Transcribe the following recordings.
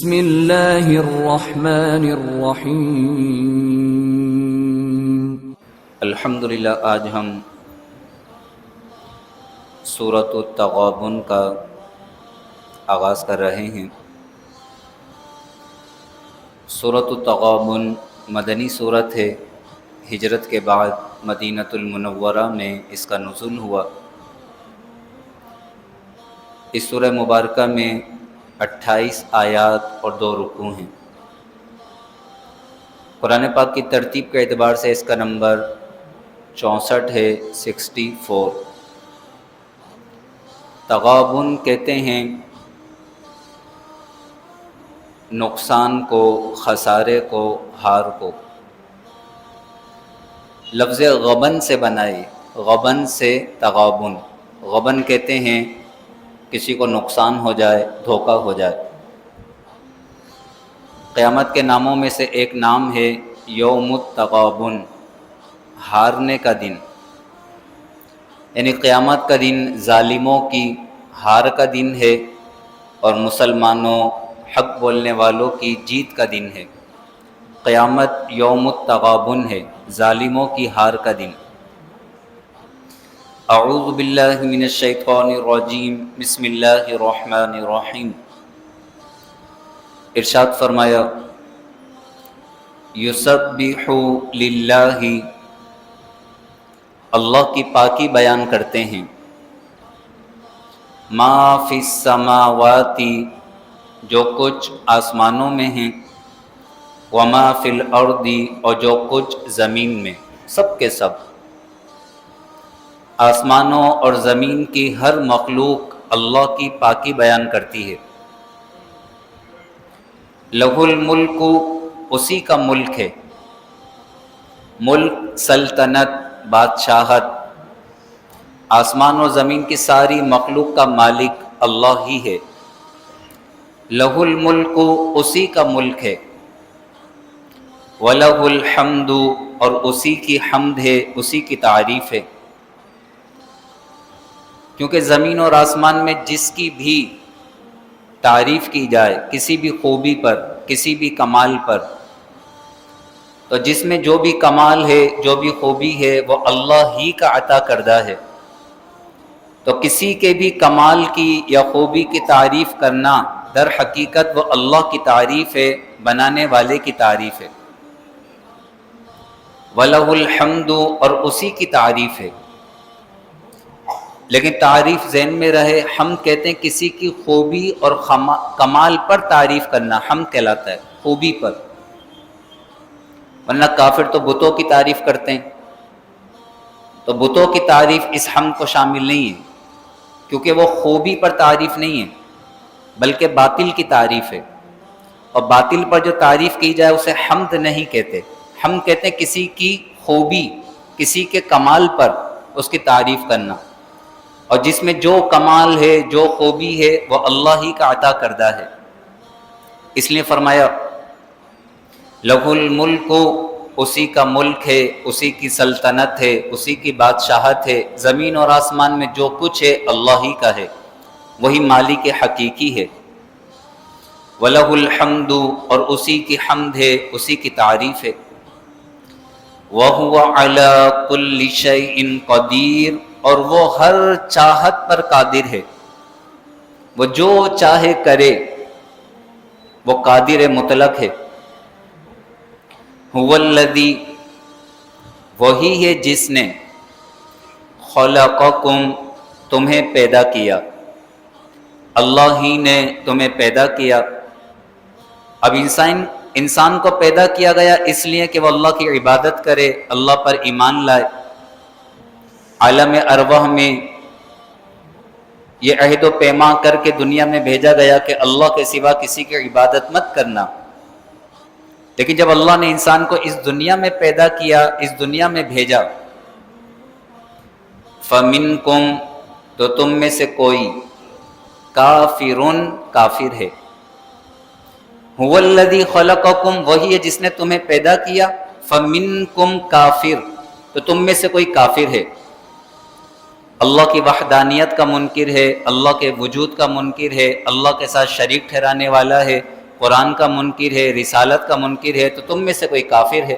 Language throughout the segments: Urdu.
بسم اللہ الرحمن الرحیم۔ الحمدللہ آج ہم سورۃ التغابن کا آغاز کر رہے ہیں۔ سورۃ التغابن مدنی سورت ہے، ہجرت کے بعد مدینۃ المنورہ میں اس کا نزول ہوا۔ اس سورہ مبارکہ میں 28 آیات اور 2 رکوع ہیں۔ قرآن پاک کی ترتیب کے اعتبار سے اس کا نمبر 64 ہے، 64۔ تغابن کہتے ہیں نقصان کو، خسارے کو، ہار کو۔ لفظ غبن سے بنائے، غبن سے تغابن۔ غبن کہتے ہیں کسی کو نقصان ہو جائے، دھوکہ ہو جائے۔ قیامت کے ناموں میں سے ایک نام ہے یوم التغابن، ہارنے کا دن۔ یعنی قیامت کا دن ظالموں کی ہار کا دن ہے اور مسلمانوں، حق بولنے والوں کی جیت کا دن ہے۔ قیامت یوم التغابن ہے، ظالموں کی ہار کا دن۔ اعوذ باللہ من الشیطان الرجیم، بسم اللہ الرحمن الرحیم۔ ارشاد فرمایا یسبح للہ، اللہ کی پاکی بیان کرتے ہیں۔ ما فی السماوات، جو کچھ آسمانوں میں ہیں، وما فی الارض، اور جو کچھ زمین میں، سب کے سب۔ آسمانوں اور زمین کی ہر مخلوق اللہ کی پاکی بیان کرتی ہے۔ لہ الملک، اسی کا ملک ہے۔ ملک، سلطنت، بادشاہت۔ آسمان و زمین کی ساری مخلوق کا مالک اللہ ہی ہے۔ لہ الملک، اسی کا ملک ہے۔ وَلَهُ الْحَمْدُ، اور اسی کی حمد ہے، اسی کی تعریف ہے۔ کیونکہ زمین اور آسمان میں جس کی بھی تعریف کی جائے، کسی بھی خوبی پر، کسی بھی کمال پر، تو جس میں جو بھی کمال ہے، جو بھی خوبی ہے، وہ اللہ ہی کا عطا کردہ ہے۔ تو کسی کے بھی کمال کی یا خوبی کی تعریف کرنا در حقیقت وہ اللہ کی تعریف ہے، بنانے والے کی تعریف ہے۔ وَلَهُ الْحَمْدُ، اور اسی کی تعریف ہے۔ لیکن تعریف ذہن میں رہے، حمد کہتے ہیں کسی کی خوبی اور کمال پر تعریف کرنا حمد کہلاتا ہے، خوبی پر۔ ورنہ کافر تو بتوں کی تعریف کرتے ہیں، تو بتوں کی تعریف اس حمد کو شامل نہیں ہے، کیونکہ وہ خوبی پر تعریف نہیں ہے بلکہ باطل کی تعریف ہے۔ اور باطل پر جو تعریف کی جائے اسے حمد نہیں کہتے۔ حمد کہتے ہیں کسی کی خوبی، کسی کے کمال پر اس کی تعریف کرنا، اور جس میں جو کمال ہے، جو خوبی ہے، وہ اللہ ہی کا عطا کردہ ہے۔ اس لیے فرمایا لہ الملک، اسی کا ملک ہے، اسی کی سلطنت ہے، اسی کی بادشاہت ہے۔ زمین اور آسمان میں جو کچھ ہے اللہ ہی کا ہے، وہی مالک حقیقی ہے۔ وَلَهُ الْحَمْدُ، اور اسی کی حمد ہے، اسی کی تعریف ہے۔ وَهُوَ عَلَى كُلِّ شَيْءٍ قَدِيرٌ، اور وہ ہر چاہت پر قادر ہے، وہ جو چاہے کرے، وہ قادر مطلق ہے۔ هُوَ الَّذِي، وہی ہے جس نے خَلَقَكُمْ، تمہیں پیدا کیا۔ اللہ ہی نے تمہیں پیدا کیا۔ اب انسان کو پیدا کیا گیا اس لیے کہ وہ اللہ کی عبادت کرے، اللہ پر ایمان لائے۔ عالم ارواح میں یہ عہد و پیمان کر کے دنیا میں بھیجا گیا کہ اللہ کے سوا کسی کی عبادت مت کرنا۔ لیکن جب اللہ نے انسان کو اس دنیا میں پیدا کیا، اس دنیا میں بھیجا، فَمِنْكُمْ، تو تم میں سے کوئی، کافرٌ، کافر ہے۔ هُوَ الَّذِي خَلَقَكُمْ، وہی ہے جس نے تمہیں پیدا کیا۔ فَمِنْكُمْ کافر، تو تم میں سے کوئی کافر ہے، اللہ کی وحدانیت کا منکر ہے، اللہ کے وجود کا منکر ہے، اللہ کے ساتھ شریک ٹھہرانے والا ہے، قرآن کا منکر ہے، رسالت کا منکر ہے، تو تم میں سے کوئی کافر ہے۔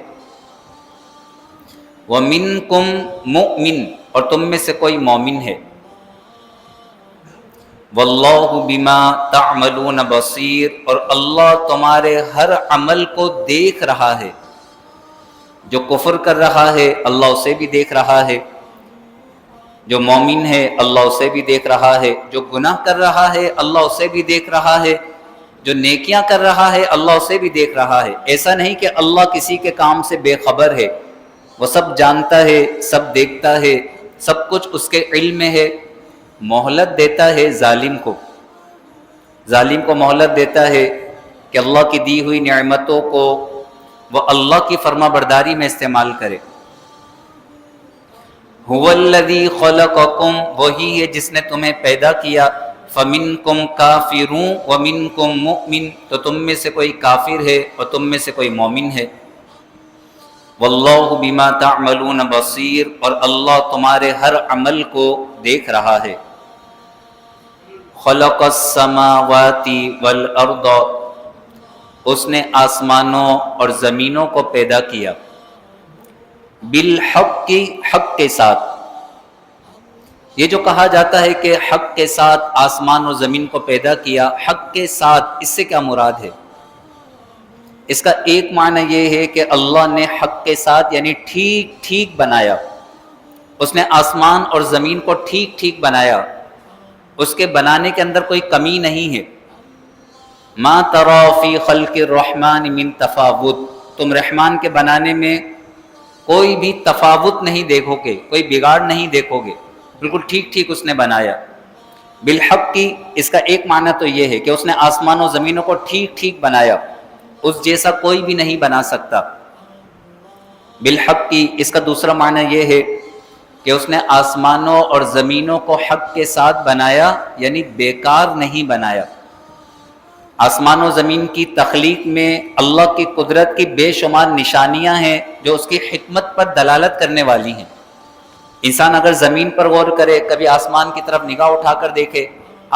وَمِنْكُمْ مُؤْمِنٌ، اور تم میں سے کوئی مومن ہے۔ وَاللَّهُ بِمَا تَعْمَلُونَ بَصِيرٌ، اور اللہ تمہارے ہر عمل کو دیکھ رہا ہے۔ جو کفر کر رہا ہے اللہ اسے بھی دیکھ رہا ہے، جو مومن ہے اللہ اسے بھی دیکھ رہا ہے، جو گناہ کر رہا ہے اللہ اسے بھی دیکھ رہا ہے، جو نیکیاں کر رہا ہے اللہ اسے بھی دیکھ رہا ہے۔ ایسا نہیں کہ اللہ کسی کے کام سے بے خبر ہے، وہ سب جانتا ہے، سب دیکھتا ہے، سب کچھ اس کے علم میں ہے۔ مہلت دیتا ہے ظالم کو مہلت دیتا ہے کہ اللہ کی دی ہوئی نعمتوں کو وہ اللہ کی فرما برداری میں استعمال کرے۔ هو الذی خلقکم، وہی ہے جس نے تمہیں پیدا کیا۔ فمنکم کافر ومنکم مؤمن، تو تم میں سے کوئی کافر ہے اور تم میں سے کوئی مومن ہے۔ واللہ بما تعملون بصیر، اور اللہ تمہارے ہر عمل کو دیکھ رہا ہے۔ خلق السماوات والارض، اس نے آسمانوں اور زمینوں کو پیدا کیا۔ بالحق، حق کے ساتھ۔ یہ جو کہا جاتا ہے کہ حق کے ساتھ آسمان اور زمین کو پیدا کیا، حق کے ساتھ، اس سے کیا مراد ہے؟ اس کا ایک معنی یہ ہے کہ اللہ نے حق کے ساتھ یعنی ٹھیک ٹھیک بنایا۔ اس نے آسمان اور زمین کو ٹھیک ٹھیک بنایا، اس کے بنانے کے اندر کوئی کمی نہیں ہے۔ ما ترى فی خلق الرحمن من تفاوت، تم رحمان کے بنانے میں کوئی بھی تفاوت نہیں دیکھو گے، کوئی بگاڑ نہیں دیکھو گے، بالکل ٹھیک ٹھیک اس نے بنایا۔ بالحق کی اس کا ایک معنی تو یہ ہے کہ اس نے آسمان و زمینوں کو ٹھیک ٹھیک بنایا، اس جیسا کوئی بھی نہیں بنا سکتا۔ بالحق کی اس کا دوسرا معنی یہ ہے کہ اس نے آسمانوں اور زمینوں کو حق کے ساتھ بنایا، یعنی بیکار نہیں بنایا۔ آسمان و زمین کی تخلیق میں اللہ کی قدرت کی بے شمار نشانیاں ہیں جو اس کی حکمت پر دلالت کرنے والی ہیں۔ انسان اگر زمین پر غور کرے، کبھی آسمان کی طرف نگاہ اٹھا کر دیکھے،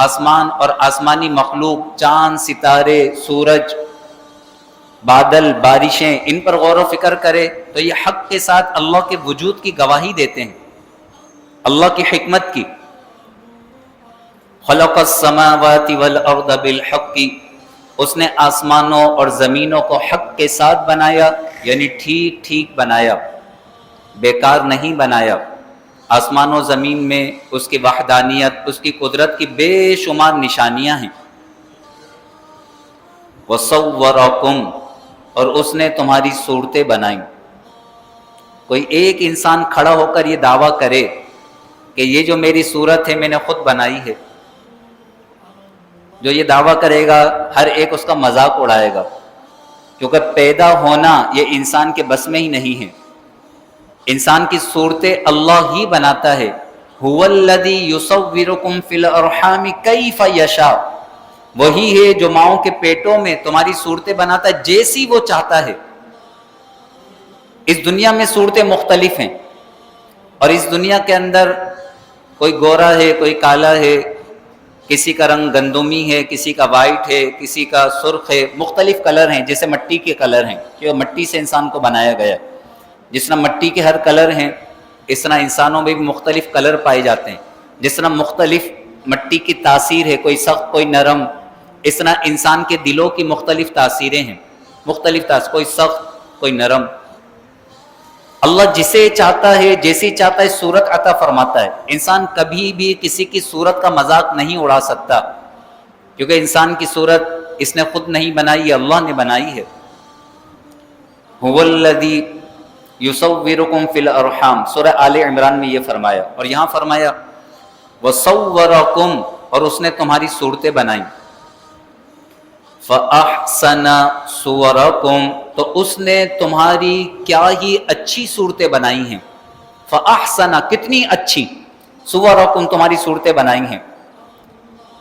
آسمان اور آسمانی مخلوق، چاند، ستارے، سورج، بادل، بارشیں، ان پر غور و فکر کرے تو یہ حق کے ساتھ اللہ کے وجود کی گواہی دیتے ہیں، اللہ کی حکمت کی۔ خلق السماوات والارض بالحق، اس نے آسمانوں اور زمینوں کو حق کے ساتھ بنایا، یعنی ٹھیک ٹھیک بنایا، بیکار نہیں بنایا۔ آسمان و زمین میں اس کی وحدانیت، اس کی قدرت کی بے شمار نشانیاں ہیں۔ وصورکم، اور اس نے تمہاری صورتیں بنائیں۔ کوئی ایک انسان کھڑا ہو کر یہ دعویٰ کرے کہ یہ جو میری صورت ہے میں نے خود بنائی ہے، جو یہ دعویٰ کرے گا ہر ایک اس کا مذاق اڑائے گا، کیونکہ پیدا ہونا یہ انسان کے بس میں ہی نہیں ہے۔ انسان کی صورتیں اللہ ہی بناتا ہے۔ هو الذی یصورکم فی الارحام کیف یشاء، وہی ہے جو ماؤں کے پیٹوں میں تمہاری صورتیں بناتا ہے جیسی وہ چاہتا ہے۔ اس دنیا میں صورتیں مختلف ہیں، اور اس دنیا کے اندر کوئی گورا ہے، کوئی کالا ہے، کسی کا رنگ گندمی ہے، کسی کا وائٹ ہے، کسی کا سرخ ہے، مختلف کلر ہیں، جیسے مٹی کے کلر ہیں کہ مٹی سے انسان کو بنایا گیا۔ جس طرح مٹی کے ہر کلر ہیں، اس طرح انسانوں میں بھی مختلف کلر پائے جاتے ہیں۔ جس طرح مختلف مٹی کی تاثیر ہے، کوئی سخت کوئی نرم، اس طرح انسان کے دلوں کی مختلف تاثیریں ہیں، مختلف تاثیر، کوئی سخت کوئی نرم۔ اللہ جسے چاہتا ہے، جیسی چاہتا ہے صورت عطا فرماتا ہے۔ انسان کبھی بھی کسی کی صورت کا مذاق نہیں اڑا سکتا، کیونکہ انسان کی صورت اس نے خود نہیں بنائی، اللہ نے بنائی ہے۔ هو الذی یصورکم فی الارحام، سورہ آل عمران میں یہ فرمایا، اور یہاں فرمایا وصورکم، اور اس نے تمہاری صورتیں بنائیں۔ فَأَحْسَنَ صُوَرَكُمْ، تو اس نے تمہاری کیا ہی اچھی صورتیں بنائی ہیں۔ فَأَحْسَنَ، کتنی اچھی، صُوَرَكُمْ، تمہاری صورتیں بنائی ہیں۔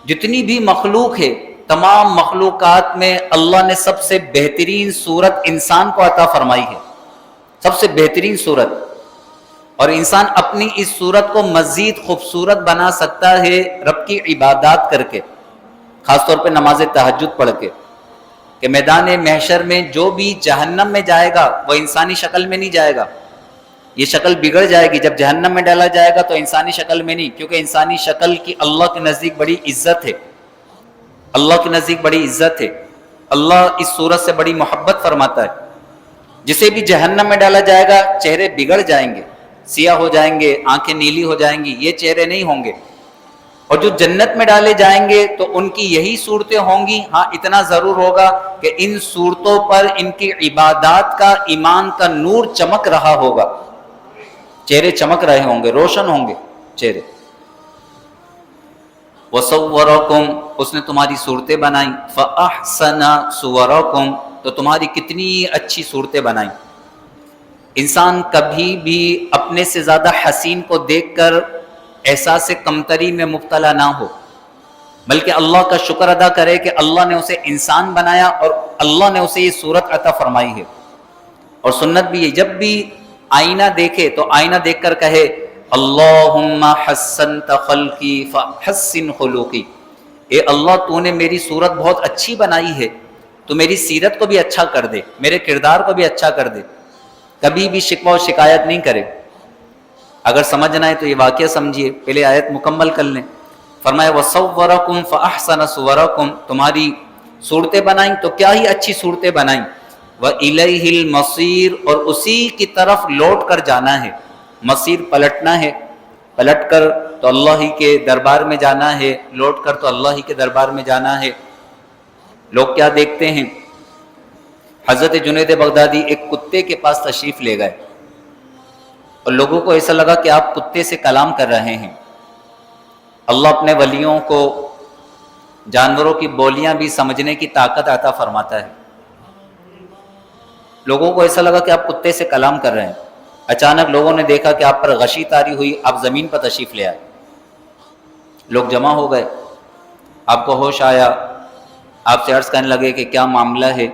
جتنی بھی مخلوق ہے، تمام مخلوقات میں اللہ نے سب سے بہترین صورت انسان کو عطا فرمائی ہے، سب سے بہترین صورت، اور انسان اپنی اس صورت کو مزید خوبصورت بنا سکتا ہے رب کی عبادات کر کے، خاص طور پہ نماز تہجد پڑھ کے، کہ میدان محشر میں جو بھی جہنم میں جائے گا وہ انسانی شکل میں نہیں جائے گا، یہ شکل بگڑ جائے گی. جب جہنم میں ڈالا جائے گا تو انسانی شکل میں نہیں، کیونکہ انسانی شکل کی اللہ کے نزدیک بڑی عزت ہے، اللہ کے نزدیک بڑی عزت ہے. اللہ اس صورت سے بڑی محبت فرماتا ہے. جسے بھی جہنم میں ڈالا جائے گا چہرے بگڑ جائیں گے، سیاہ ہو جائیں گے، آنکھیں نیلی ہو جائیں گی، یہ چہرے نہیں ہوں گے. اور جو جنت میں ڈالے جائیں گے تو ان کی یہی صورتیں ہوں گی. ہاں اتنا ضرور ہوگا کہ ان صورتوں پر ان کی عبادات کا، ایمان کا نور چمک رہا ہوگا، چہرے چمک رہے ہوں گے، روشن ہوں گے چہرے. وَصَوَّرَكُمْ، اس نے تمہاری صورتیں بنائیں. فَأَحْسَنَ صُوَرَكُمْ، تو تمہاری کتنی اچھی صورتیں بنائیں. انسان کبھی بھی اپنے سے زیادہ حسین کو دیکھ کر احساس کمتری میں مبتلا نہ ہو، بلکہ اللہ کا شکر ادا کرے کہ اللہ نے اسے انسان بنایا اور اللہ نے اسے یہ صورت عطا فرمائی ہے. اور سنت بھی ہے، جب بھی آئینہ دیکھے تو آئینہ دیکھ کر کہے اللہم حسنت خلقی فحسن خلقی، اے اللہ تو نے میری صورت بہت اچھی بنائی ہے، تو میری سیرت کو بھی اچھا کر دے، میرے کردار کو بھی اچھا کر دے. کبھی بھی شکوہ و شکایت نہیں کرے. اگر سمجھنا ہے تو یہ واقعہ سمجھیے، پہلے آیت مکمل کر لیں. فرمایا وَصَوَّرَكُمْ فَأَحْسَنَ صُوَرَكُمْ، تمہاری صورتیں بنائیں تو کیا ہی اچھی صورتیں بنائیں. وَإِلَيْهِ الْمَصِيرُ، اور اسی کی طرف لوٹ کر جانا ہے. مصیر پلٹنا ہے، پلٹ کر تو اللہ ہی کے دربار میں جانا ہے، لوٹ کر تو اللہ ہی کے دربار میں جانا ہے. لوگ کیا دیکھتے ہیں، حضرت جنید بغدادی ایک کتے کے پاس تشریف لے گئے اور لوگوں کو ایسا لگا کہ آپ کتے سے کلام کر رہے ہیں. اللہ اپنے ولیوں کو جانوروں کی بولیاں بھی سمجھنے کی طاقت عطا فرماتا ہے. لوگوں کو ایسا لگا کہ آپ کتے سے کلام کر رہے ہیں. اچانک لوگوں نے دیکھا کہ آپ پر غشی طاری ہوئی، آپ زمین پر تشریف لے آئے. لوگ جمع ہو گئے، آپ کو ہوش آیا، آپ سے عرض کرنے لگے کہ کیا معاملہ ہے.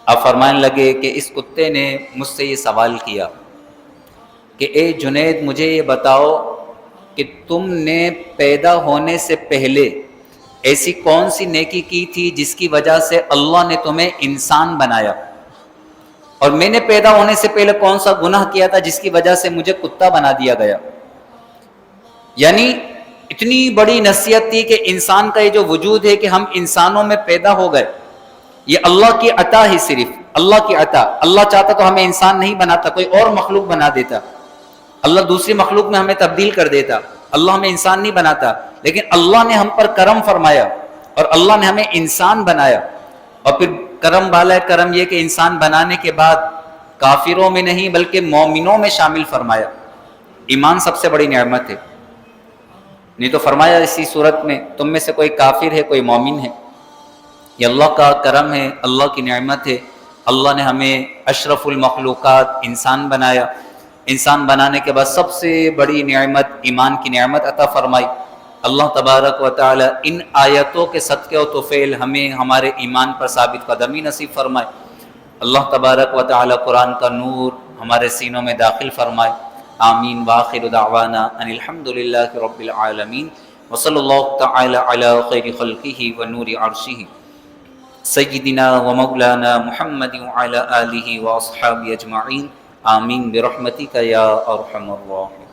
آپ فرمانے لگے کہ اس کتے نے مجھ سے یہ سوال کیا کہ اے جنید مجھے یہ بتاؤ کہ تم نے پیدا ہونے سے پہلے ایسی کون سی نیکی کی تھی جس کی وجہ سے اللہ نے تمہیں انسان بنایا، اور میں نے پیدا ہونے سے پہلے کون سا گناہ کیا تھا جس کی وجہ سے مجھے کتا بنا دیا گیا. یعنی اتنی بڑی نصیحت تھی کہ انسان کا یہ جو وجود ہے کہ ہم انسانوں میں پیدا ہو گئے، یہ اللہ کی عطا ہے، صرف اللہ کی عطا. اللہ چاہتا تو ہمیں انسان نہیں بناتا، کوئی اور مخلوق بنا دیتا. اللہ دوسری مخلوق میں ہمیں تبدیل کر دیتا، اللہ ہمیں انسان نہیں بناتا. لیکن اللہ نے ہم پر کرم فرمایا اور اللہ نے ہمیں انسان بنایا. اور پھر کرم بالا کرم یہ کہ انسان بنانے کے بعد کافروں میں نہیں بلکہ مومنوں میں شامل فرمایا. ایمان سب سے بڑی نعمت ہے. نہیں تو فرمایا اسی صورت میں تم میں سے کوئی کافر ہے کوئی مومن ہے. یہ اللہ کا کرم ہے، اللہ کی نعمت ہے. اللہ نے ہمیں اشرف المخلوقات انسان بنایا. انسان بنانے کے بعد سب سے بڑی نعمت ایمان کی نعمت عطا فرمائی. اللہ تبارک و تعالی ان آیتوں کے صدقے و توفیل ہمیں ہمارے ایمان پر ثابت قدمی نصیب فرمائے. اللہ تبارک و تعالی قرآن کا نور ہمارے سینوں میں داخل فرمائے. آمین. وآخر دعوانا ان الحمد للہ رب العالمین وصلی اللہ تعالی علی خیر خلقہ ونور عرشہ سیدنا و مولانا محمد وعلی آلہ واصحابہ اجمعین. آمین برحمتک یا ارحم الراحمین.